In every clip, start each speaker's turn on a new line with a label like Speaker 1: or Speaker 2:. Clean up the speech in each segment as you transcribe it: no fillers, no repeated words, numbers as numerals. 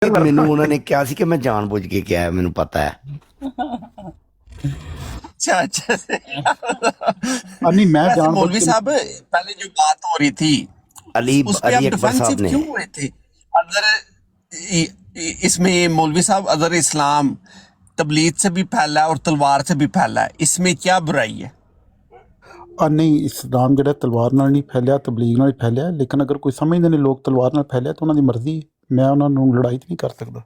Speaker 1: ਮੈਨੂੰ ਉਹਨਾਂ ਨੇ ਕਿਹਾ ਸੀ ਕਿ ਮੈਂ ਜਾਣ ਬੁੱਝ ਕੇ ਕਿਹਾ ਹੈ, ਮੈਨੂੰ ਪਤਾ ਹੈ।
Speaker 2: अच्छा अच्छा
Speaker 3: नहीं मैं
Speaker 2: वैसे
Speaker 3: जान
Speaker 2: मौलवी साहब पहले जो बात हो रही थी
Speaker 1: अली
Speaker 2: उस पे
Speaker 1: अली
Speaker 2: आप
Speaker 1: अकबर साहब
Speaker 2: डिफेंसिव
Speaker 1: ने
Speaker 2: क्यों हुए थे? अगर इसमें मौलवी साहब अगर इस्लाम तबलीग से भी फैला है और तलवार से भी फैला है, इसमें क्या बुराई है?
Speaker 3: नहीं इस्लाम ਜਿਹੜਾ ਤਲਵਾਰ ਨਾਲ ਨਹੀਂ ਫੈਲਿਆ ਤਬਲੀਗ ਨਾਲ ਹੀ ਫੈਲਿਆ ਲੇਕਿਨ ਅਗਰ ਕੋਈ ਸਮਝਦੇ ਨੇ ਲੋਕ ਤਲਵਾਰ ਨਾਲ ਫੈਲਿਆ ਤਾਂ ਉਹਨਾਂ ਦੀ ਮਰਜ਼ੀ ਹੈ ਮੈਂ ਉਹਨਾਂ ਨੂੰ ਲੜਾਈ ਨਹੀਂ ਕਰ ਸਕਦਾ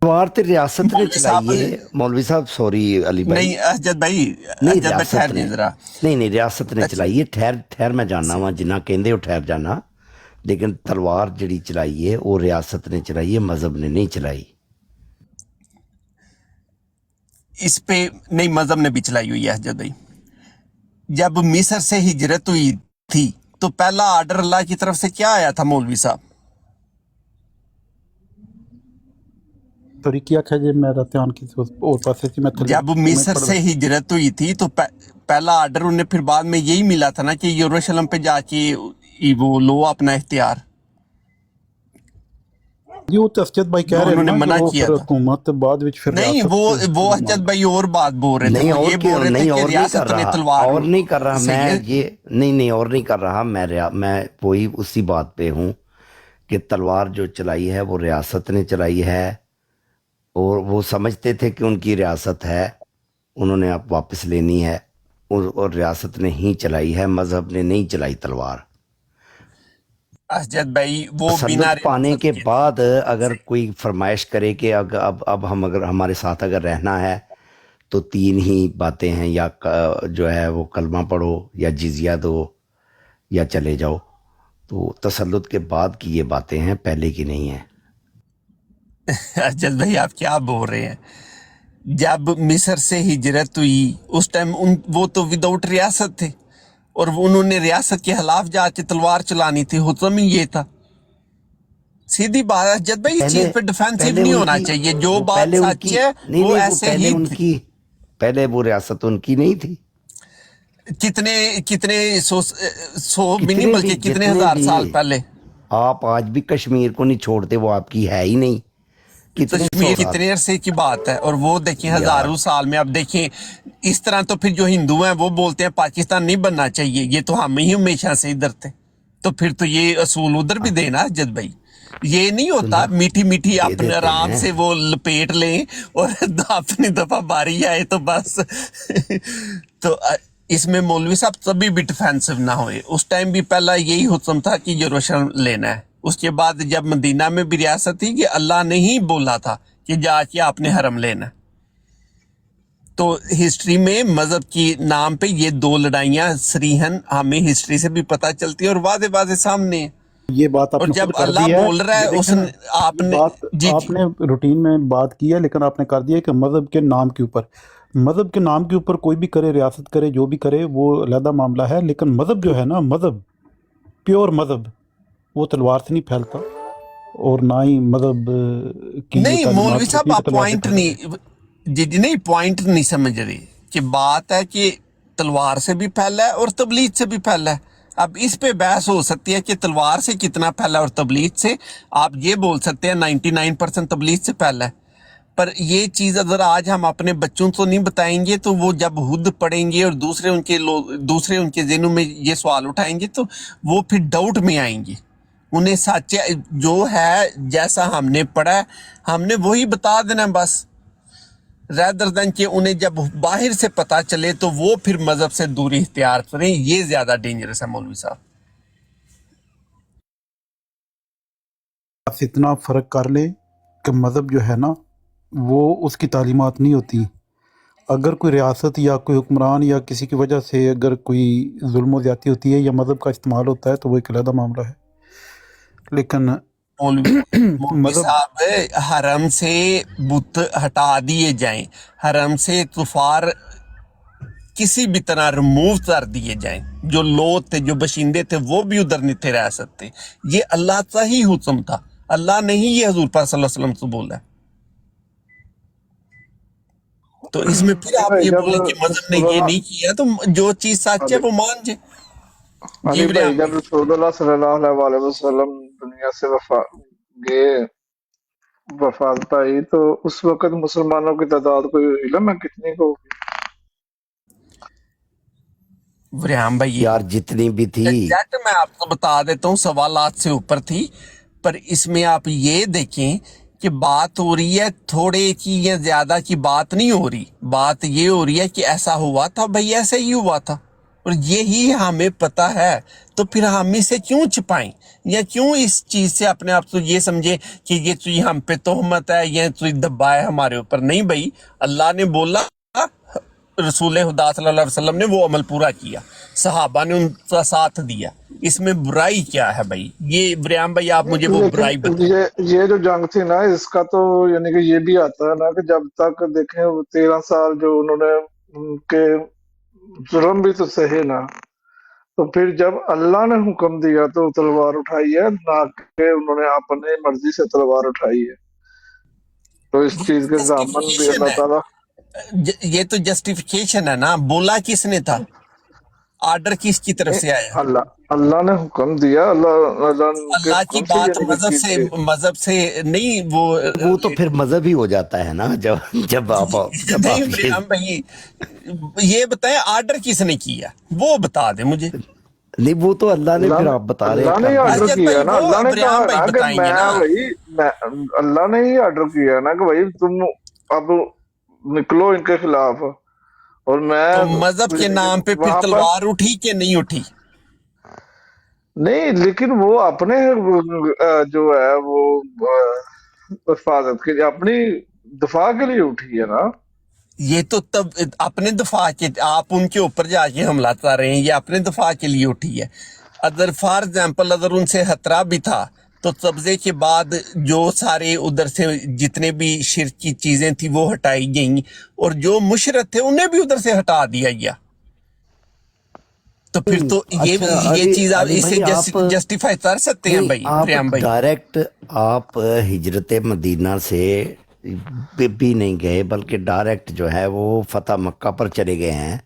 Speaker 1: तलवार तो रियासत ने
Speaker 2: मौलवी साहब
Speaker 1: चलाई है मौलवी साहब सॉरी अली भाई
Speaker 2: नहीं अजद भाई
Speaker 1: नहीं
Speaker 2: अजद भाई ठहर नहीं जरा
Speaker 1: नहीं रियासत ने
Speaker 2: अच्छा
Speaker 1: चलाई है ठहर मैं जानना वा जिन्ना कहते हो ठहर जाना लेकिन तलवार जिहड़ी चलाई है वो रियासत ने चलाई है मजहब ने नहीं चलाई
Speaker 2: इस पे नहीं मजहब ने भी चलाई हुई है अजद भाई। जब मिस्र से हिजरत हुई थी तो पहला आर्डर अल्लाह की तरफ से क्या आया था मौलवी साहब?
Speaker 3: सॉरी क्या आख्या जी मेरा ध्यान किसी और पासे से मैं
Speaker 2: जब मिस्र से हिजरत हुई थी तो पहला आर्डर उन्हें फिर बाद में यही मिला था ना कि यरूशलेम पे जाके वो लो अपना इख्तियार।
Speaker 3: जी वो तो असजद भाई कह रहे हैं
Speaker 2: उन्होंने
Speaker 3: ना
Speaker 2: मना
Speaker 3: कि वो
Speaker 2: किया
Speaker 3: फिर
Speaker 2: था।
Speaker 3: हुकूमत बाद विच फिर
Speaker 2: नहीं वो असजद भाई और बात बोल रहे थे,
Speaker 1: नहीं
Speaker 2: वो
Speaker 1: और
Speaker 2: ये
Speaker 1: क्यों
Speaker 2: बोल रहे
Speaker 1: नहीं
Speaker 2: थे कि
Speaker 1: और नहीं कर
Speaker 2: रियासत ने
Speaker 1: रहा
Speaker 2: तलवार
Speaker 1: और नहीं कर रहा
Speaker 2: सही
Speaker 1: मैं
Speaker 2: है।
Speaker 1: ये नहीं और नहीं कर रहा मैं वही उसी बात पे हूँ कि तलवार जो चलाई है वो रियासत ने चलाई है और वो समझते थे कि उनकी रियासत है उन्होंने अब वापस लेनी है और रियासत ने ही चलाई है मजहब ने नहीं चलाई तलवार।
Speaker 2: असजद भाई वो बिना
Speaker 1: तसल्लुत पाने के बाद अगर कोई फरमाइश करे कि अब हम अगर हमारे साथ अगर रहना है तो तीन ही बातें हैं या जो है वो कलमा पढ़ो या जिजिया दो या चले जाओ, तो तसल्लुत के बाद की ये बातें हैं, पहले की नहीं है।
Speaker 2: असजद भाई आप क्या बोल रहे हैं? जब मिस्र से हिजरत हुई उस टाइम वो तो विदाउट रियासत थे और उन्होंने रियासत के खिलाफ जाके तलवार चलानी थी, हुक्म ही ये था। सीधी बात है अजद भाई, इस चीज पे डिफेंसिव नहीं होना चाहिए। जो बात सच है वो ऐसे ही
Speaker 1: उनकी पहले वो रियासत उनकी नहीं थी।
Speaker 2: कितने कितने सौ भी नहीं बल्कि कितने हजार साल पहले।
Speaker 1: आप आज भी कश्मीर को नहीं छोड़ते, वो आपकी है ही नहीं।
Speaker 2: कश्मीर कितने अरसे की बात है और वो देखें हजारों साल में। अब देखें इस तरह तो फिर जो हिंदू हैं वो बोलते हैं पाकिस्तान नहीं बनना चाहिए, ये तो हम ही हमेशा से इधर थे, तो फिर तो ये असूल उधर भी देना अजद भाई। ये नहीं होता मीठी मीठी अपने आराम से वो लपेट लें और अपनी दफा बारी आए तो बस तो इसमें मौलवी साहब तभी भी डिफेंसिव ना होए। उस टाइम भी पहला यही हुक्म था कि यरूशलेम लेना है। उसके बाद जब मदीना में भी रियासत थी कि अल्लाह ने ही बोला था कि जाके आपने हरम लेना। तो हिस्ट्री में मजहब की नाम पे ये दो लड़ाइयां सरीहन हमें हिस्ट्री से भी पता चलती है और वादे वादे सामने है।
Speaker 3: ये बात
Speaker 2: और
Speaker 3: आपने
Speaker 2: जब
Speaker 3: खुद कर
Speaker 2: अल्लाह
Speaker 3: दी है,
Speaker 2: बोल रहा है उसने आपने
Speaker 3: आपने रूटीन में बात की है लेकिन आपने कर दिया कि मजहब के नाम के ऊपर, मजहब के नाम के ऊपर कोई भी करे, रियासत करे, जो भी करे वो अलग मामला है। लेकिन मजहब जो है ना, मजहब प्योर मजहब वो तलवार से नहीं फैलता और ना ही मजहब की
Speaker 2: नहीं मौलवी साहब आप पॉइंट नहीं जी नहीं पॉइंट नहीं समझ रही कि बात है कि तलवार से भी फैला है और तबलीग से भी फैला है। अब इस पे बहस हो सकती है कि तलवार से कितना फैला और तबलीग से आप ये बोल सकते हैं 99% तबलीग से फैला है। पर ये चीज़ अगर आज हम अपने बच्चों को नहीं बताएंगे तो वो जब खुद पढ़ेंगे और दूसरे उनके ज़हनों में ये सवाल उठाएंगे तो वो फिर डाउट में आएंगे। उन्हें सच जो है जैसा हमने पढ़ा है हमने वही बता देना बस, रैदर देन कि उन्हें जब बाहर से पता चले तो वो फिर मजहब से दूरी इख्तियार करें। ये ज्यादा डेंजरस है मौलवी साहब।
Speaker 3: इतना फ़र्क कर ले कि मज़हब जो है ना वो उसकी तालीमात नहीं होती। अगर कोई रियासत या कोई हुक्मरान या किसी की वजह से अगर कोई जुल्म व ज़्यादती होती है या मज़हब का इस्तेमाल होता है तो वो एक अलग मामला है। लेकिन
Speaker 2: मौलवी साहब हरम से बुत हटा दिए जाएं, हरम से कुफार किसी भी तरह रिमूव कर दिए जाएं, जो लोग थे जो बशिंदे थे वो भी उधर नहीं थे रह सकते। ये अल्लाह का ही हुक्म था, अल्लाह ने ही ये हजूर पाक सल्लल्लाहु अलैहि वसल्लम से बोला। तो इसमें फिर आप ये बोले कि मजहब ने ये नहीं किया, तो जो चीज सच है वो मान जाए।
Speaker 4: अली भाई जब रसूलुल्लाह सल्लल्लाहु अलैहि वसल्लम दुनिया से वफा गए वफात पाई तो उस वक्त मुसलमानों की तादाद कोई इल्म है कितनी को होगी?
Speaker 2: रेहान भाई
Speaker 1: यार जितनी भी थी,
Speaker 2: एग्जैक्ट मैं आपको बता देता हूँ, 1.25 से ऊपर थी। पर इसमें आप ये देखें कि बात हो रही है थोड़े की या ज्यादा की बात नहीं हो रही, बात ये हो रही है कि ऐसा हुआ था भाई, ऐसा ही हुआ था और यही हमें पता है। तो फिर हम इसे क्यों छिपाएं या क्यों इस चीज से अपने आप को ये समझे कि ये तो हम पे तोहमत है, ये तो दबा है हमारे ऊपर। नहीं भाई, अल्लाह ने बोला, रसूल खुदा सल्लल्लाहु अलैहि वसल्लम ने वो अमल पूरा किया, सहाबा ने उनका साथ दिया, इसमें बुराई क्या है भाई? ये इब्राहिम भाई आप मुझे वो बुराई
Speaker 4: लेकिन
Speaker 2: बताएं।
Speaker 4: ये जो जंग थी ना, इसका तो यानी कि ये भी आता है ना कि जब तक देखें वो 13 साल जो उन्होंने उनके जुर्म भी तो सहे ना, तो फिर जब अल्लाह ने हुक्म दिया तो तलवार उठाई है, ना कि उन्होंने अपने मर्जी से तलवार उठाई है। तो इस चीज के दामन भी
Speaker 2: जस्टिफिकेशन
Speaker 4: अल्लाह
Speaker 2: है,
Speaker 4: ताला
Speaker 2: ये तो जस्टिफिकेशन है ना। बोला किसने था? ऑर्डर किसकी तरफ
Speaker 4: ने
Speaker 2: से आया?
Speaker 4: अल्लाह अल्लाह ने हुक्म दिया, अल्लाह अल्लाह के
Speaker 2: अल्लाह की
Speaker 4: हुक्म से
Speaker 2: बात
Speaker 4: यानी कि चीज के
Speaker 2: मजहब से नहीं वो
Speaker 1: वो तो फिर मजहब ही हो जाता है ना, जब जब आप जब
Speaker 2: नहीं
Speaker 1: आप ये
Speaker 2: इब्राहिम भाई, ये बताएं ऑर्डर किसने किया, वो बता दे मुझे।
Speaker 1: नहीं, वो तो अल्लाह ने, फिर आप बता रहे हैं
Speaker 4: अल्लाह ने ही
Speaker 1: कर
Speaker 4: ऑर्डर
Speaker 1: दिया।
Speaker 2: अजद
Speaker 4: किया
Speaker 2: भाई
Speaker 4: ना,
Speaker 2: वो
Speaker 4: अल्लाह ने कहा
Speaker 2: इब्राहिम भाई
Speaker 4: ना कि
Speaker 2: बताएंगे ना।
Speaker 4: मैं अल्लाह ने ही ऑर्डर किया ना कि भाई तुम अब निकलो इनके खिलाफ, और
Speaker 2: तो
Speaker 4: मैं
Speaker 2: मजहब के नाम पे फिर
Speaker 4: वहां पर
Speaker 2: तलवार उठी कि नहीं उठी?
Speaker 4: नहीं, लेकिन वो अपने जो है वो हिफाजत के लिए, अपनी दफा के लिए उठी है ना।
Speaker 2: ये तो तब अपने दफा के, आप उनके ऊपर जाके हमला कर रहे हैं, ये अपने दफा के लिए उठी है। अगर फॉर एग्जाम्पल अगर उनसे खतरा भी था तो कब्जे के बाद जो सारे उधर से जितने भी शिर्क की चीजें थी वो हटाई गई और जो मुशरक थे उन्हें भी उधर से हटा दिया गया। तो फिर तो ये
Speaker 1: अच्छा,
Speaker 2: ये
Speaker 1: अली
Speaker 2: चीज आप
Speaker 1: अली
Speaker 2: इसे
Speaker 1: भाई, आप
Speaker 2: जस्टिफाई कर सकते हैं
Speaker 1: नहीं,
Speaker 2: भाई
Speaker 1: आप
Speaker 2: प्रियम भाई?
Speaker 1: डायरेक्ट आप हिजरत मदीना से भी नहीं गए, बल्कि डायरेक्ट जो है वो फतह मक्का पर चले गए हैं।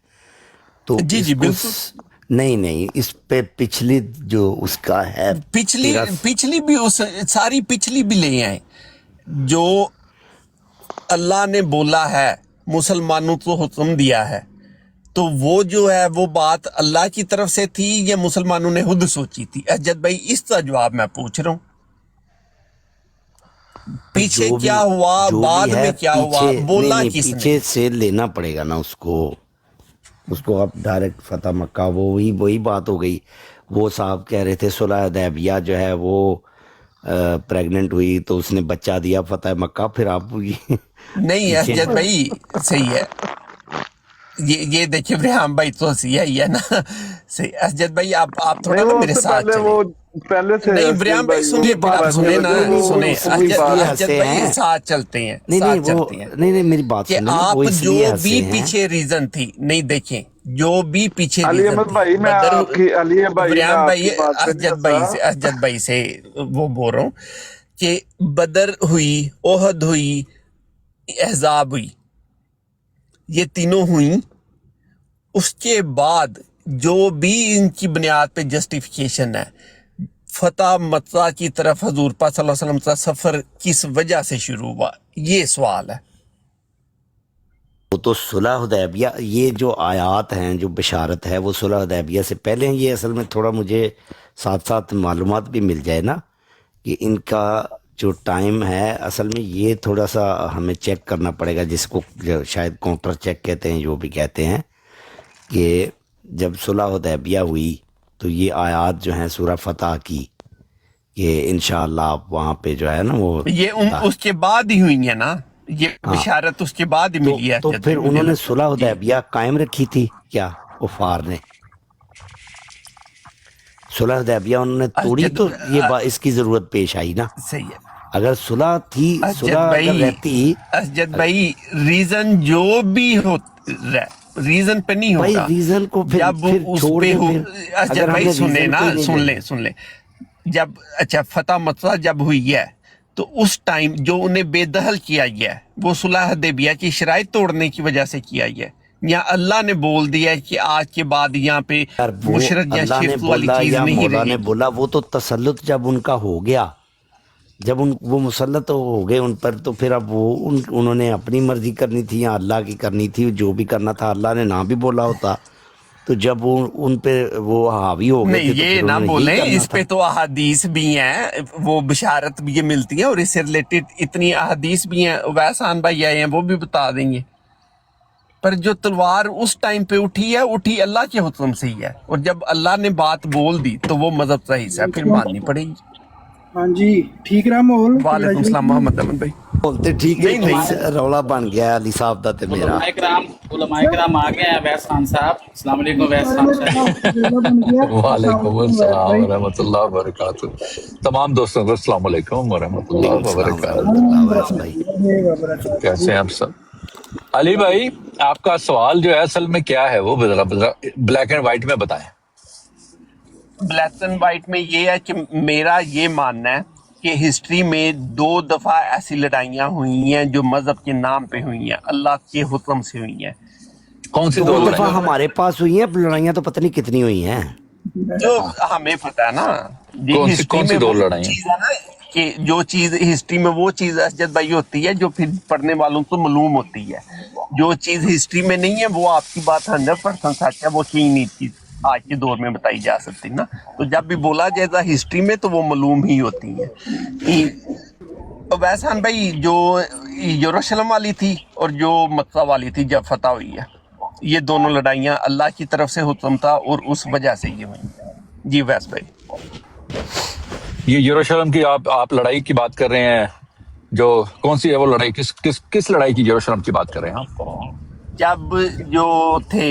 Speaker 1: तो
Speaker 2: जी जी
Speaker 1: इसको
Speaker 2: बिल्कुल।
Speaker 1: नहीं नहीं, इस पे पिछली जो उसका है
Speaker 2: पिछली
Speaker 1: तेरा
Speaker 2: पिछली भी उस सारी पिछली भी ले आए जो अल्लाह ने बोला है, मुसलमानों को हुक्म दिया है। तो वो जो है वो बात अल्लाह की तरफ से थी या मुसलमानों ने खुद सोची थी? अजद भाई इसका जवाब मैं पूछ रहा हूँ। पीछे
Speaker 1: जो
Speaker 2: क्या
Speaker 1: भी
Speaker 2: हुआ,
Speaker 1: जो भी
Speaker 2: बाद
Speaker 1: है
Speaker 2: में क्या हुआ,
Speaker 1: पीछे, नहीं
Speaker 2: बोला
Speaker 1: नहीं,
Speaker 2: किसने?
Speaker 1: पीछे से लेना पड़ेगा ना उसको। उसको आप डायरेक्ट फतह मक्का, वो वही बात हो गई। वो साहब कह रहे थे सुलह हुदैबिया जो है वो प्रेग्नेंट हुई तो उसने बच्चा दिया फतह मक्का, फिर आप
Speaker 2: नहीं
Speaker 1: पीछे
Speaker 2: अजद भाई सही है। ये देखिए रेहान भाई तो सही है ना। सही अजद भाई, आप थोड़ा
Speaker 4: नहीं,
Speaker 2: ना
Speaker 4: वो
Speaker 2: मेरे
Speaker 4: उससे
Speaker 2: साथ
Speaker 4: पहले
Speaker 2: चले।
Speaker 4: वो पहले से
Speaker 2: नहीं
Speaker 4: असली
Speaker 2: इब्राहिम भाई
Speaker 4: भाई वो
Speaker 2: सुनिए, फिर आप
Speaker 1: बात
Speaker 2: सुने ना,
Speaker 1: नहीं नहीं,
Speaker 2: सुने
Speaker 1: वो इसलिए
Speaker 2: अजद
Speaker 1: हंसे
Speaker 2: भाई
Speaker 1: हैं।
Speaker 2: साथ चलते हैं,
Speaker 1: नहीं नहीं,
Speaker 2: साथ
Speaker 1: वो
Speaker 2: चलते हैं
Speaker 1: नहीं नहीं, मेरी बात
Speaker 2: कि
Speaker 1: सुने ना,
Speaker 2: आप
Speaker 1: वो
Speaker 2: जो
Speaker 1: इसलिए हंसे
Speaker 2: भी
Speaker 1: हैं।
Speaker 2: पीछे रीजन थी, नहीं देखें जो भी पीछे
Speaker 4: अली
Speaker 2: रीजन
Speaker 4: अहमद
Speaker 2: थी
Speaker 4: भाई,
Speaker 2: बदर,
Speaker 4: मैं
Speaker 2: इब्राहिम भाई
Speaker 4: आपकी बात पे नहीं हंसा।
Speaker 2: अजद भाई से वो बोल रहा हूँ कि बदर हुई, ओहद हुई, अहजाब हुई, ये तीनों हुई। उसके बाद जो भी इनकी बुनियाद पे जस्टिफिकेशन है, फतह मक्का की तरफ हजूर पाक सल्लल्लाहु अलैहि वसल्लम का सफर किस वजह से शुरू हुआ, ये सवाल है।
Speaker 1: वो तो सुलह हुदैबिया, ये जो आयात हैं जो बशारत है वो सुलह हुदैबिया से पहले हैं। ये असल में थोड़ा मुझे साथ साथ मालूमात भी मिल जाए ना कि इनका जो टाइम है, असल में ये थोड़ा सा हमें चेक करना पड़ेगा, जिसको शायद काउंटर चेक कहते हैं, जो भी कहते हैं, कि जब सुलह हुदैबिया हुई तो ये आयात जो हैं सूरह फतह की, कि इंशाअल्लाह आप वहाँ पे जो है ना वो
Speaker 2: ये उसके बाद ही हुई है ना, ये
Speaker 1: हाँ।
Speaker 2: बिशारत उसके बाद ही मिली है।
Speaker 1: तो
Speaker 2: जब
Speaker 1: फिर
Speaker 2: मुझे
Speaker 1: उन्होंने
Speaker 2: लगता है।
Speaker 1: सुलह
Speaker 2: जी।
Speaker 1: हुदैबिया कायम रखी थी क्या कुफार ने? सुलह हुदैबिया उन्होंने तोड़ी
Speaker 2: अजद
Speaker 1: तो ये इसकी जरूरत पेश आई ना।
Speaker 2: सही है
Speaker 1: अगर सुलह थी, सुलह अगर रहती,
Speaker 2: अजद भाई रीजन जो भी हो, रीजन पे नहीं
Speaker 1: भाई
Speaker 2: होगा।
Speaker 1: रीजन को
Speaker 2: जब
Speaker 1: फिर
Speaker 2: उस
Speaker 1: छोड़
Speaker 2: पे
Speaker 1: दे,
Speaker 2: हो,
Speaker 1: फिर
Speaker 2: अजद
Speaker 1: अगर
Speaker 2: भाई
Speaker 1: हमने
Speaker 2: सुने
Speaker 1: रीजन
Speaker 2: ना,
Speaker 1: को ही नहीं
Speaker 2: सुन ले। जब अच्छा फतह मक्का जब हुई है तो उस टाइम जो उन्हें बेदखल किया गया है वो सुलह हुदैबिया की शराइत तोड़ने की वजह से किया गया है, या अल्लाह ने बोल दिया है कि आज के बाद यहाँ पे
Speaker 1: यार वो
Speaker 2: मुशरक या
Speaker 1: अल्लाह ने
Speaker 2: शिर्क वाली
Speaker 1: बोला
Speaker 2: चीज
Speaker 1: या
Speaker 2: नहीं
Speaker 1: मौला ने
Speaker 2: रहेगी।
Speaker 1: बोला, वो तो तसल्लुत जब उनका हो गया जब वो मुसल्लत हो गए उन पर, तो फिर अब वो उन्होंने अपनी मर्जी करनी थी या अल्लाह की करनी थी? जो भी करना था अल्लाह ने ना भी बोला होता, तो जब वो उन पे वो हावी हो गए
Speaker 2: नहीं
Speaker 1: थे तो
Speaker 2: ये
Speaker 1: फिर
Speaker 2: ना
Speaker 1: उन्होंने
Speaker 2: बोले,
Speaker 1: यही करना
Speaker 2: इस पे
Speaker 1: था।
Speaker 2: तो अहादीस भी हैं, वो बिशारत भी ये मिलती है, और इससे रिलेटेड इतनी अहादीस भी हैं, वैसान भाई आए हैं वो भी बता देंगे। पर जो तलवार उस टाइम पे उठी अल्लाह के हुक्म से ही है, और जब अल्लाह ने बात बोल दी तो वो मजहब सही से फिर माननी पड़ेगी।
Speaker 5: हाँ जी, ठीक रहा माहौल।
Speaker 2: वालेकुम सलाम मोहम्मद अमन भाई।
Speaker 1: बोलते ठीक है,
Speaker 2: नहीं,
Speaker 1: कहीं रौला बन गया अली साहब दा ते मेरा।
Speaker 6: उलमाए कराम आ गए हैं। वैस खान साहब, अस्सलाम वालेकुम। वैस खान साहब,
Speaker 7: वालेकुम अस्सलाम वरहमतुल्लाह वबरकातुह। तमाम दोस्तों को अस्सलाम वालेकुम वरहमतुल्लाह वबरकातुह।
Speaker 1: वैस भाई
Speaker 7: कैसे हैं आप सब? अली भाई, आपका सवाल जो है असल में क्या है वो ब्लैक एंड व्हाइट में बताएं।
Speaker 2: ब्लैक एंड व्हाइट में ये है कि मेरा ये मानना है कि हिस्ट्री में 2 दफा ऐसी लड़ाइयाँ हुई हैं जो मजहब के नाम पे हुई हैं, अल्लाह के हुक्म से हुई हैं।
Speaker 7: कौन सी
Speaker 1: 2
Speaker 7: दो
Speaker 1: दफा
Speaker 7: लड़ाई?
Speaker 1: हमारे पास हुई हैं लड़ाइयाँ, तो पता नहीं कितनी हुई हैं।
Speaker 2: जो हमें पता है ना, ये
Speaker 7: कौन सी
Speaker 2: हिस्ट्री में
Speaker 7: दो
Speaker 2: वो
Speaker 7: लड़ाइयाँ?
Speaker 2: चीज है ना कि जो चीज हिस्ट्री में वो चीज असजद भाई होती है जो फिर पढ़ने वालों को मालूम होती है। जो चीज हिस्ट्री में नहीं है वो आपकी बात 100% सच है, वो की नहीं चीज आज के दौर में बताई जा सकती ना। तो जब भी बोला जाएगा हिस्ट्री में तो वो मालूम ही होती है। तो वैसान भाई जो यरूशलेम वाली थी और जो मक्का वाली थी जब फतह हुई है, ये दोनों लड़ाइयाँ अल्लाह की तरफ से हुक्म था और उस वजह से ये हुई। जी वैस भाई,
Speaker 7: ये यरूशलेम की आप लड़ाई की बात कर रहे हैं, जो कौन सी है वो लड़ाई? किस लड़ाई की यरूशलेम की बात कर रहे हैं आप?
Speaker 2: जब जो थे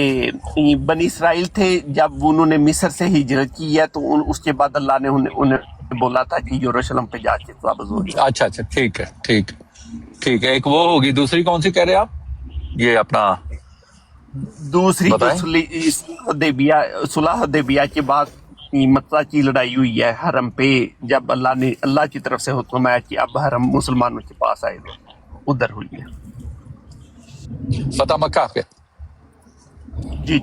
Speaker 2: बनी इसराइल थे, जब उन्होंने मिस्र से हिजरत की है तो उसके बाद अल्लाह ने उन्हें बोला था कि यरूशलेम पे जाके वापस हो जाए।
Speaker 7: अच्छा, ठीक है। एक वो होगी, दूसरी कौन सी कह रहे हैं आप? ये अपना
Speaker 2: दूसरी जो
Speaker 7: बताएं।
Speaker 2: सुलह हुदैबिया के बाद मक्का की लड़ाई हुई है हरम पे, जब अल्लाह की तरफ से हुक्म आया कि अब हरम मुसलमानों के पास आए, उधर हुई है।
Speaker 7: फतह मक्का पे।
Speaker 2: जी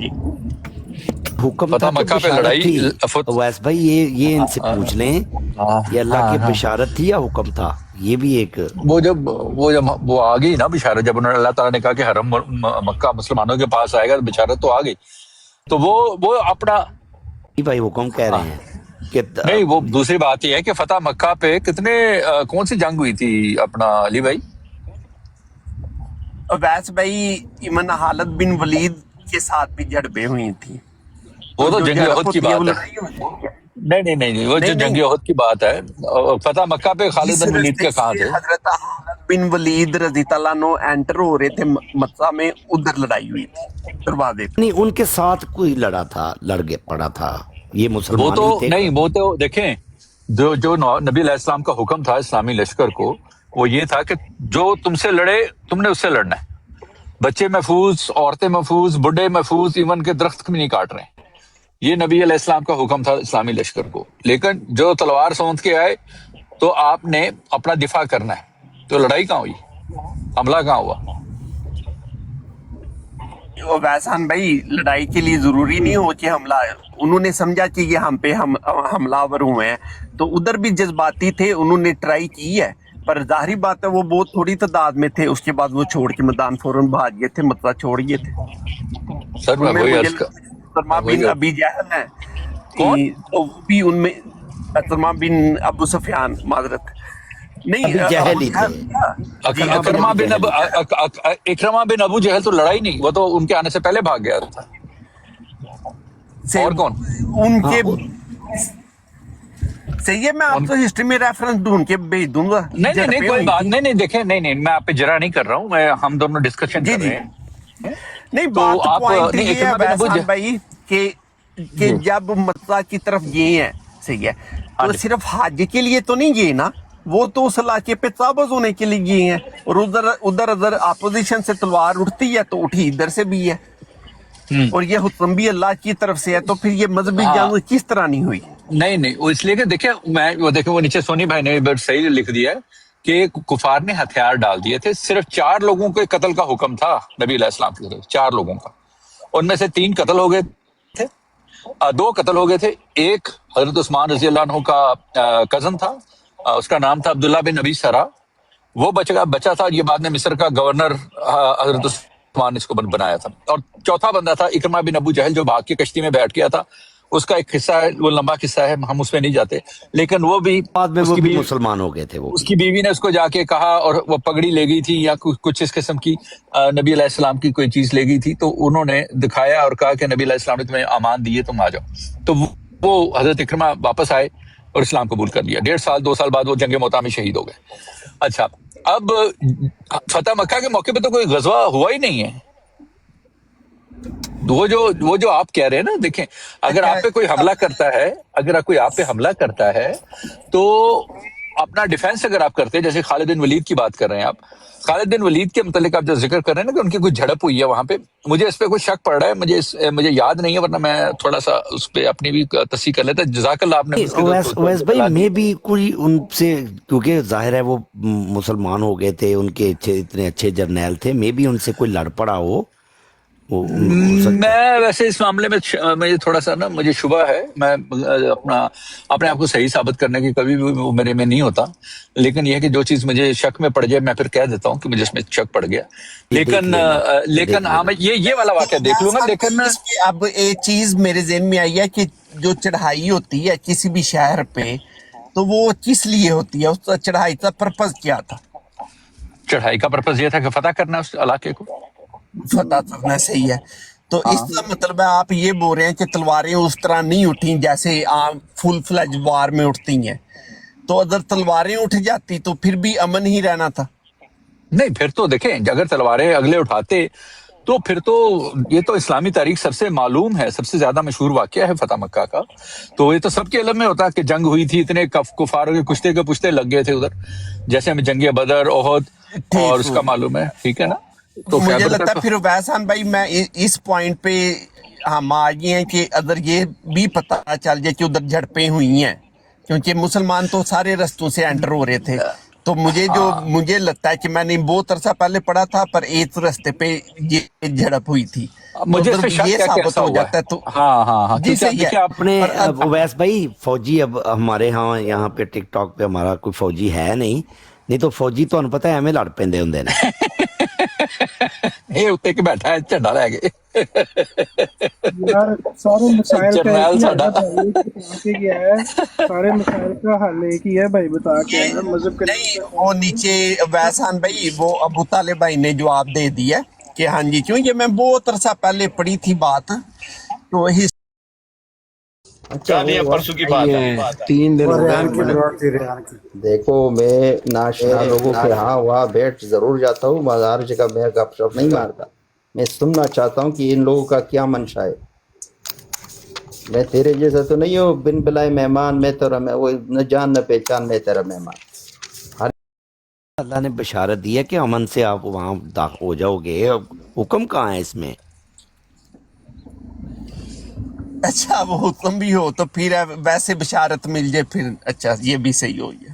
Speaker 1: हुक्म
Speaker 7: फतह
Speaker 1: था तो
Speaker 7: मक्का पे
Speaker 1: बिशारत
Speaker 7: लड़ाई
Speaker 1: थी। तो वैस भाई ये इनसे पूछ लें, ये अल्लाह की बिशारत थी या हुक्म था? ये भी एक
Speaker 7: वो जब वो आ गई ना बिशारत, जब उन्होंने अल्लाह ताला ने कहा कि हरम मक्का मुसलमानों के पास आएगा, तो बिशारत तो आ गई। तो वो अपना
Speaker 1: भाई हुक्म कह रहे हैं कि
Speaker 7: नहीं, वो दूसरी बात ये है कि फतह मक्का पे कितने कौन सी जंग हुई थी अपना अली भाई?
Speaker 2: वैस भाई इमन हालत बिन वलीद के साथ भी झड़पें हुई थी।
Speaker 7: वो तो
Speaker 2: जो
Speaker 7: जंग
Speaker 2: झड़प
Speaker 7: उहद की
Speaker 2: होती है, वो
Speaker 7: बात है।
Speaker 2: लड़ाई होती है।
Speaker 7: नहीं, वो जो जंग उहद की बात है। फतह मक्का पे खालिद
Speaker 2: जिस
Speaker 7: बिन वलीद के
Speaker 2: रस्ते
Speaker 7: कहाँ
Speaker 2: से
Speaker 7: थे?
Speaker 2: हजरत खालिद बिन वलीद रजी तआला अन्हु एंटर हो रहे थे मक्का में, उधर लड़ाई हुई थी दरवाजे पे।
Speaker 1: नहीं, उनके साथ कोई लड़ा था, लड़ के पड़ा था, ये
Speaker 7: वो
Speaker 1: मुसलमान
Speaker 7: तो
Speaker 1: ही थे।
Speaker 7: नहीं, वो तो देखें, जो नबी अलैहिस्सलाम का हुक्म था इस्लामी लश्कर को, वो ये था कि जो तुमसे लड़े तुमने उससे लड़ना है। बच्चे महफूज, औरतें महफूज, बुढ़े महफूज, इवन के दरख्त भी नहीं काट रहे। ये नबी अलैहिस्सलाम का हुक्म था इस्लामी लश्कर को। लेकिन जो तलवार सौंध के आए तो आपने अपना दिफा करना है। तो लड़ाई कहाँ हुई? हमला कहाँ हुआ?
Speaker 2: और वैसान भाई लड़ाई के लिए जरूरी नहीं हो कि हमला, उन्होंने समझा कि ये हम पे हमलावर हुए हैं, तो उधर भी जज्बाती थे, उन्होंने ट्राई की है। पर जाहिर बात है वो बहुत थोड़ी तादाद में थे, उसके बाद वो छोड़ के मैदान फौरन भाग गए थे, मतलब छोड़ गए थे।
Speaker 7: सर मैं
Speaker 2: उनमें
Speaker 7: वही
Speaker 2: मुझे
Speaker 7: अर्ज कर
Speaker 2: अतरमा
Speaker 7: वही
Speaker 2: बिन
Speaker 7: अर्ज-
Speaker 2: अबी जहल है
Speaker 7: कौन?
Speaker 2: तो वो भी उनमें अतरमा बिन अबू सुफियान, माजरत नहीं,
Speaker 1: अबी जहल ही थे।
Speaker 2: जी,
Speaker 7: इकरमा बिन
Speaker 1: जहल
Speaker 7: इकरमा बिन अबू जहल तो लड़ाई नहीं, वो तो उनके आने से पहले भाग गया था।
Speaker 2: से
Speaker 7: और कौन?
Speaker 2: उनके
Speaker 1: हाँ,
Speaker 2: सही है, मैं आपको हिस्ट्री में रेफरेंस ढूंढ के भेज दूंगा।
Speaker 7: नहीं,
Speaker 2: झड़पें
Speaker 7: कोई
Speaker 2: हुई
Speaker 7: बात
Speaker 2: थी।
Speaker 7: नहीं, देखें, नहीं, मैं आप पे जरा नहीं कर रहा हूँ, मैं हम दोनों डिस्कशन
Speaker 2: जी
Speaker 7: कर
Speaker 2: जी
Speaker 7: रहे हैं।
Speaker 2: नहीं,
Speaker 7: तो
Speaker 2: बात
Speaker 7: आप
Speaker 2: पॉइंट
Speaker 7: नहीं,
Speaker 2: ये है
Speaker 7: इकरमा बिन अबू
Speaker 2: वैसान भाई कि जब मक्का की तरफ गए हैं, सही है,
Speaker 7: हाँ
Speaker 2: तो
Speaker 7: जी।
Speaker 2: सिर्फ हज के लिए तो नहीं गए ना, वो तो उस इलाके पे काबज होने के लिए गए हैं। और उधर अपोजिशन से तलवार उठती है तो उठी इधर से भी है, और ये हुक्म भी अल्लाह की तरफ से है, तो फिर ये मजहबी
Speaker 7: हाँ।
Speaker 2: जंग किस तरह नहीं हुई?
Speaker 7: नहीं, वो इसलिए कि देखिए, वो नीचे सोनी भाई ने भी सही लिख दिया है कि कुफार ने हथियार डाल दिए थे। सिर्फ 4 लोगों के कत्ल का हुक्म था नबी अलैहिस्सलाम की तरफ, 4 लोगों का। उनमें से 3 कत्ल हो गए थे, 2 कत्ल हो गए थे। एक हजरत उस्मान रजी अल्लाह अन्हु का कजन था, اس کا نام تھا عبداللہ بن نبی سرا. وہ بچا تھا. یہ بعد میں مصر کا گورنر حضرت عثمان نے اس کو بنایا تھا. اور چوتھا بندہ تھا اکرمہ بن ابو جہل جو بھاگ کے کشتی میں بیٹھ گیا تھا. اس کا ایک قصہ ہے, وہ لمبا قصہ ہے, ہم اس میں نہیں جاتے. لیکن وہ بھی
Speaker 1: بعد میں
Speaker 7: اس
Speaker 1: وہ
Speaker 7: کی
Speaker 1: بھی مسلمان ہو گئے تھے. وہ
Speaker 7: اس کی بیوی نے اس کو جا کے کہا, اور وہ پگڑی لے گئی تھی یا کچھ اس قسم کی نبی علیہ السلام کی کوئی چیز لے گئی تھی, تو انہوں نے دکھایا اور کہا کہ نبی علیہ السلام نے تمہیں امان دیے, تم آ جاؤ. تو وہ حضرت اکرمہ واپس آئے اور اسلام قبول کر لیا. 1.5 سال 2 سال بعد وہ جنگ موتا میں شہید ہو گئے. اچھا, اب فتح مکہ کے موقع پہ تو کوئی غزوہ ہوا ہی نہیں ہے. وہ جو آپ کہہ رہے ہیں نا, دیکھیں اگر آپ پہ کوئی حملہ کرتا ہے, اگر کوئی آپ پہ حملہ کرتا ہے تو اپنا ڈیفینس اگر آپ کرتے ہیں, جیسے خالد بن ولید کی بات کر رہے ہیں آپ, خالد بن ولید کے متعلق آپ جو ذکر کر رہے ہیں نا کہ ان کی کوئی جھڑپ ہوئی ہے وہاں پہ, مجھے اس پہ کوئی شک پڑ رہا ہے, مجھے یاد نہیں ہے, ورنہ میں تھوڑا سا اس پہ اپنی بھی تصحیح کر لیتا. جزاک اللہ, آپ نے اس
Speaker 1: اویس بھائی میں بھی کوئی ان سے, کیونکہ ظاہر ہے وہ مسلمان ہو گئے تھے, ان کے اتنے اچھے جرنیل تھے, میں بھی ان سے کوئی لڑ پڑا ہو
Speaker 7: میں ویسے اس معاملے میں مجھے تھوڑا سا نا مجھے شبہ ہے. میں اپنے آپ کو صحیح ثابت کرنے کی کبھی بھی وہ میرے میں نہیں ہوتا, لیکن یہ ہے کہ جو چیز مجھے شک میں پڑ جائے میں پھر کہہ دیتا ہوں کہ مجھے اس میں شک پڑ گیا. لیکن ہاں میں یہ والا واقعہ دیکھ لوں گا. لیکن
Speaker 2: اب ایک چیز میرے ذہن میں آئی ہے کہ جو چڑھائی ہوتی ہے کسی بھی شہر پہ, تو وہ کس لیے ہوتی ہے, اس چڑھائی کا پرپز کیا تھا؟
Speaker 7: چڑھائی کا پرپز یہ تھا کہ فتح کرنا اس علاقے کو,
Speaker 2: فتح کرنا. صحیح ہے. تو اس کا مطلب ہے آپ یہ بول رہے ہیں کہ تلواریں اس طرح نہیں اٹھیں جیسے عام فل فلج وار میں اٹھتی ہیں, تو اگر تلواریں اٹھ جاتی تو پھر بھی امن ہی رہنا تھا.
Speaker 7: نہیں پھر تو دیکھیں اگر تلواریں اگلے اٹھاتے تو پھر تو یہ تو اسلامی تاریخ سب سے معلوم ہے, سب سے زیادہ مشہور واقعہ ہے فتح مکہ کا. تو یہ تو سب کے علم میں ہوتا کہ جنگ ہوئی تھی, اتنے کفاروں کے کشتے کے پشتے لگ گئے تھے ادھر, جیسے ہمیں جنگ بدر, احد اور اس کا معلوم ہے. ٹھیک ہے نا. تو
Speaker 2: مجھے لگتا ہے پھر ویسان بھائی میں اس پوائنٹ پہ ہم آ گئے ہیں کہ اگر یہ بھی پتہ چل جائے کہ ادھر جھڑپیں ہوئی ہیں, کیونکہ مسلمان تو سارے رستوں سے انٹر ہو رہے تھے, تو مجھے لگتا ہے کہ میں نے بہت عرصہ پہلے پڑھا تھا پر ایک رستے پہ یہ جھڑپ ہوئی تھی,
Speaker 7: مجھے اس پہ شک
Speaker 2: یہ
Speaker 7: ہے کہ
Speaker 2: ثابت
Speaker 7: ایسا
Speaker 2: ہو
Speaker 7: ہوا
Speaker 2: جاتا ہے. تو
Speaker 7: ہاں
Speaker 2: جی صحیح ہے.
Speaker 1: اپنے اویس بھائی فوجی اب ہمارے ہاں یہاں پہ ٹک ٹاک پہ ہمارا کوئی فوجی ہے نہیں تو فوجی تو پتہ ہے ہمیں لڑ پیندے ہوندے نے.
Speaker 7: یہ اتنے کے بیٹھا ہے جھنڈا لے کے
Speaker 5: یار سارے مسائل کا ایک
Speaker 7: جرنیل
Speaker 5: ہی حل
Speaker 7: ساڈا.
Speaker 5: ہے بھائی, بتا کے گیا ہے. سارے مسائل کا حل ایک ہی ہے بھائی, بتا کے آیا ہے. مذہب کے نام
Speaker 2: نہیں,
Speaker 5: پہ
Speaker 2: وہ نیچے ویسان بھائی وہ ابو طالب بھائی نے جواب دے دیا کہ ہاں جی, کیوں یہ میں بہت عرصہ پہلے پڑھی تھی بات, تو
Speaker 8: اچھا وہ پرسوں کی بات ہے, 3 دن ہو گئے.
Speaker 9: دیکھو میں ناشنا لوگوں کے ہاں وہاں بیٹھ ضرور جاتا ہوں, بازار جگہ میں گپ شپ نہیں مارتا. میں سننا چاہتا ہوں کہ ان لوگوں کا کیا منشا ہے. میں تیرے جیسا تو نہیں ہوں بن بلائے مہمان, میں تو وہ نہ جان نہ پہچان, میں تیرا مہمان.
Speaker 1: اللہ نے بشارت دی ہے کہ امن سے آپ وہاں داخل ہو جاؤ گے, اب حکم کہاں ہے اس میں؟
Speaker 2: اچھا وہ حکم بھی ہو تو پھر ویسے بشارت مل جائے, پھر اچھا یہ بھی صحیح ہو گیا.